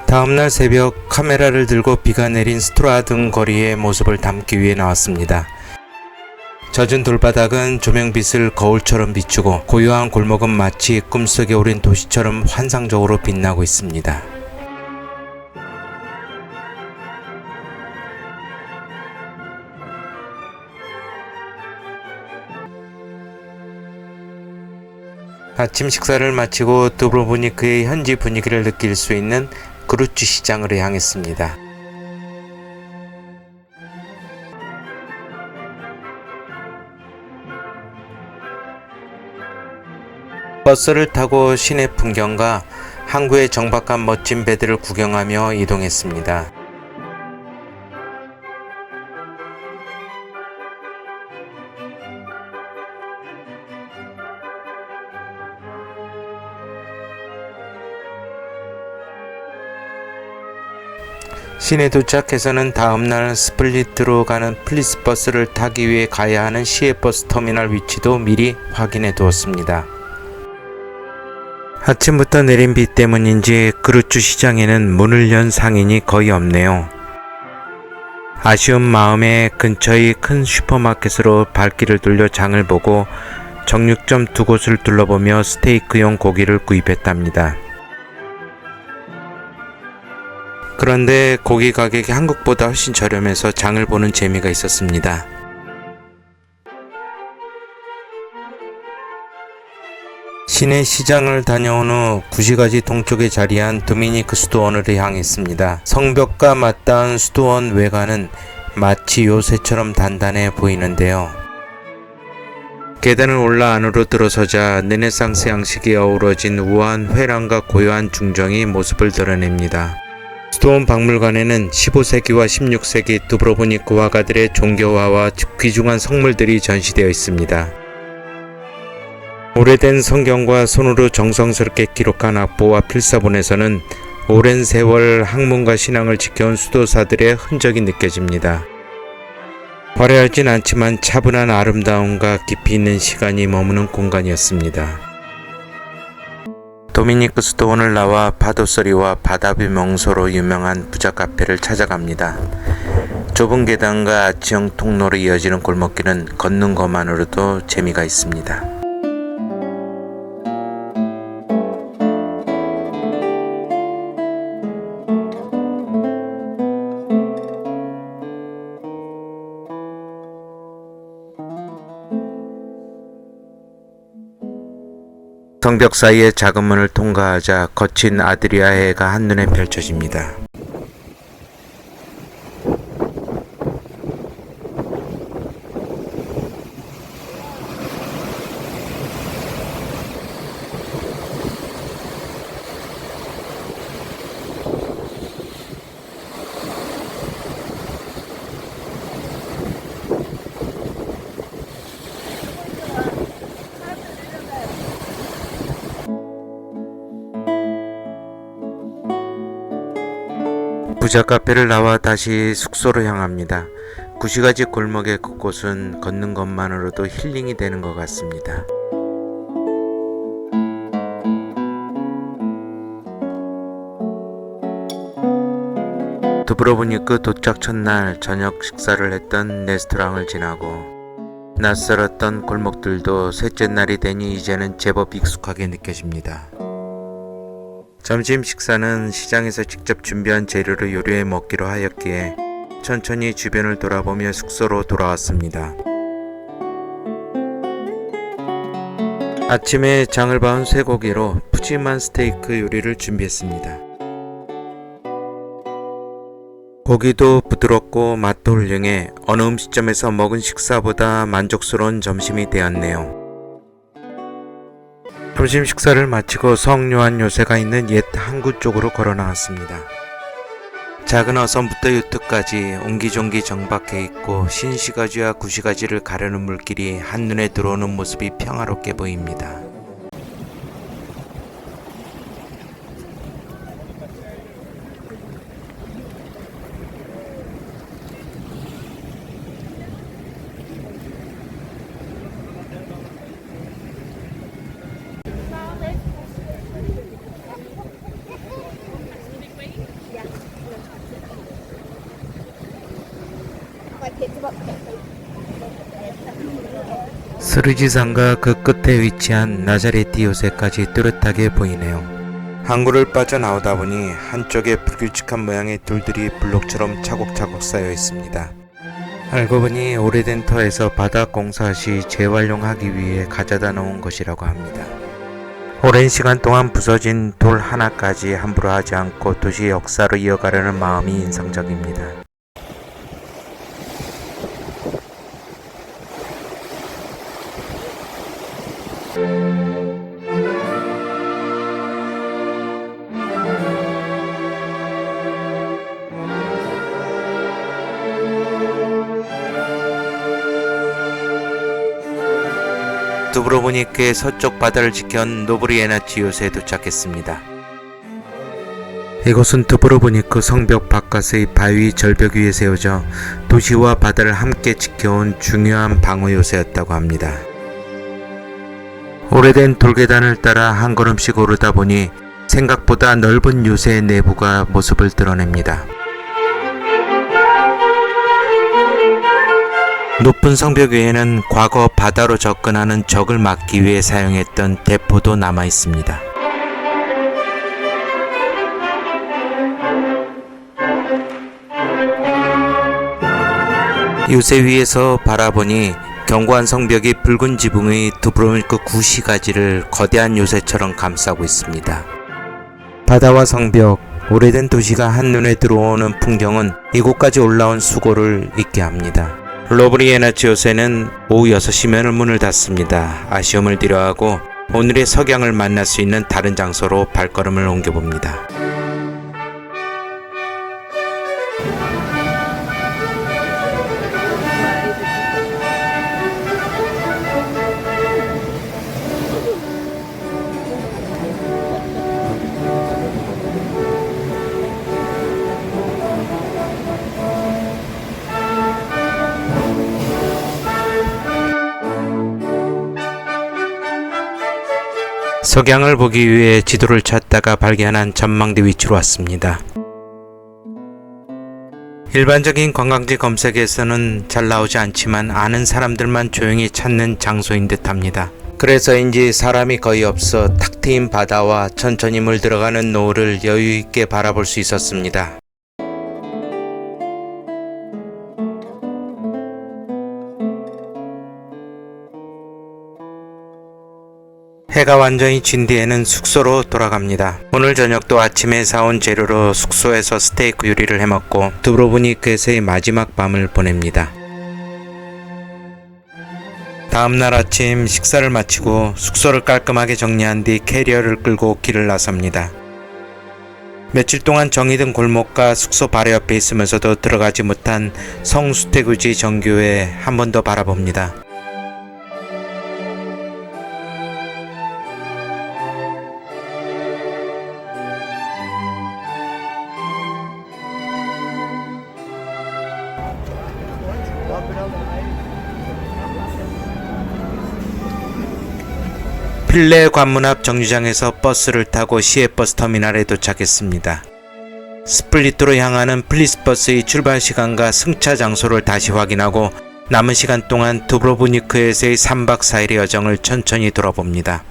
다음날 새벽 카메라를 들고 비가 내린 스트라든 거리의 모습을 담기 위해 나왔습니다. 젖은 돌바닥은 조명빛을 거울처럼 비추고 고요한 골목은 마치 꿈속에 오린 도시처럼 환상적으로 빛나고 있습니다. 아침 식사를 마치고 두브로브니크의 현지 분위기를 느낄 수 있는 그루츠 시장으로 향했습니다. 버스를 타고 시내 풍경과 항구의 정박한 멋진 배들을 구경하며 이동했습니다. 시내 도착해서는 다음날 스플릿으로 가는 플리스버스를 타기 위해 가야 하는 시외 버스 터미널 위치도 미리 확인해 두었습니다. 아침부터 내린 비 때문인지 그루츠 시장에는 문을 연 상인이 거의 없네요. 아쉬운 마음에 근처의 큰 슈퍼마켓으로 발길을 돌려 장을 보고 정육점 두 곳을 둘러보며 스테이크용 고기를 구입했답니다. 그런데 고기 가격이 한국보다 훨씬 저렴해서 장을 보는 재미가 있었습니다. 시내 시장을 다녀온 후 구시가지 동쪽에 자리한 도미니크 수도원으로 향했습니다. 성벽과 맞닿은 수도원 외관은 마치 요새처럼 단단해 보이는데요. 계단을 올라 안으로 들어서자 르네상스 양식이 어우러진 우아한 회랑과 고요한 중정이 모습을 드러냅니다. 수도원 박물관에는 15세기와 16세기 두브로브니크 화가들의 종교화와 귀중한 성물들이 전시되어 있습니다. 오래된 성경과 손으로 정성스럽게 기록한 악보와 필사본에서는 오랜 세월 학문과 신앙을 지켜온 수도사들의 흔적이 느껴집니다. 화려하진 않지만 차분한 아름다움과 깊이 있는 시간이 머무는 공간이었습니다. 도미니크 수도원을 나와 파도 소리와 바다뷰 명소로 유명한 부자 카페를 찾아갑니다. 좁은 계단과 아치형 통로로 이어지는 골목길은 걷는 것만으로도 재미가 있습니다. 성벽 사이의 작은 문을 통과하자 거친 아드리아해가 한눈에 펼쳐집니다. 부자 카페를 나와 다시 숙소로 향합니다. 구시가지 골목의 곳곳은 걷는 것만으로도 힐링이 되는 것 같습니다. 두브로브니크 도착 첫날 저녁 식사를 했던 레스토랑을 지나고 낯설었던 골목들도 셋째 날이 되니 이제는 제법 익숙하게 느껴집니다. 점심 식사는 시장에서 직접 준비한 재료를 요리해 먹기로 하였기에 천천히 주변을 돌아보며 숙소로 돌아왔습니다. 아침에 장을 봐온 쇠고기로 푸짐한 스테이크 요리를 준비했습니다. 고기도 부드럽고 맛도 훌륭해 어느 음식점에서 먹은 식사보다 만족스러운 점심이 되었네요. 점심 식사를 마치고 성 요한 요새가 있는 옛 항구 쪽으로 걸어 나왔습니다. 작은 어선부터 요트까지 옹기종기 정박해 있고 신시가지와 구시가지를 가르는 물길이 한눈에 들어오는 모습이 평화롭게 보입니다. 스르지산과 그 끝에 위치한 나자레티 요새까지 뚜렷하게 보이네요. 항구를 빠져나오다 보니 한쪽에 불규칙한 모양의 돌들이 블록처럼 차곡차곡 쌓여 있습니다. 알고 보니 오래된 터에서 바닥 공사 시 재활용하기 위해 가져다 놓은 것이라고 합니다. 오랜 시간 동안 부서진 돌 하나까지 함부로 하지 않고 도시의 역사로 이어가려는 마음이 인상적입니다. 두브로보니크의 서쪽 바다를 지켜온 노브리에나치 요새에 도착했습니다. 이곳은 두브로보니크 성벽 바깥의 바위 절벽 위에 세워져 도시와 바다를 함께 지켜온 중요한 방어 요새였다고 합니다. 오래된 돌계단을 따라 한 걸음씩 오르다 보니 생각보다 넓은 요새의 내부가 모습을 드러냅니다. 높은 성벽 위에는 과거 바다로 접근하는 적을 막기 위해 사용했던 대포도 남아 있습니다. 요새 위에서 바라보니 견고한 성벽이 붉은 지붕의 두브로니크 구시가지를 거대한 요새처럼 감싸고 있습니다. 바다와 성벽, 오래된 도시가 한눈에 들어오는 풍경은 이곳까지 올라온 수고를 잊게 합니다. 노브리에나치 요새는 오후 6시면 문을 닫습니다. 아쉬움을 뒤로하고 오늘의 석양을 만날 수 있는 다른 장소로 발걸음을 옮겨봅니다. 석양을 보기 위해 지도를 찾다가 발견한 전망대 위치로 왔습니다. 일반적인 관광지 검색에서는 잘 나오지 않지만 아는 사람들만 조용히 찾는 장소인 듯 합니다. 그래서인지 사람이 거의 없어 탁 트인 바다와 천천히 물들어가는 노을을 여유있게 바라볼 수 있었습니다. 해가 완전히 진 뒤에는 숙소로 돌아갑니다. 오늘 저녁도 아침에 사온 재료로 숙소에서 스테이크 요리를 해먹고 두브로보니크에서의 마지막 밤을 보냅니다. 다음날 아침 식사를 마치고 숙소를 깔끔하게 정리한 뒤 캐리어를 끌고 길을 나섭니다. 며칠 동안 정이 든 골목과 숙소 바로 옆에 있으면서도 들어가지 못한 성수태구지 정교회 한 번 더 바라봅니다. 필레 관문 앞 정류장에서 버스를 타고 시외버스 터미널에 도착했습니다. 스플리트로 향하는 플리스버스의 출발 시간과 승차 장소를 다시 확인하고 남은 시간 동안 두브로보니크에서의 3박 4일의 여정을 천천히 돌아봅니다.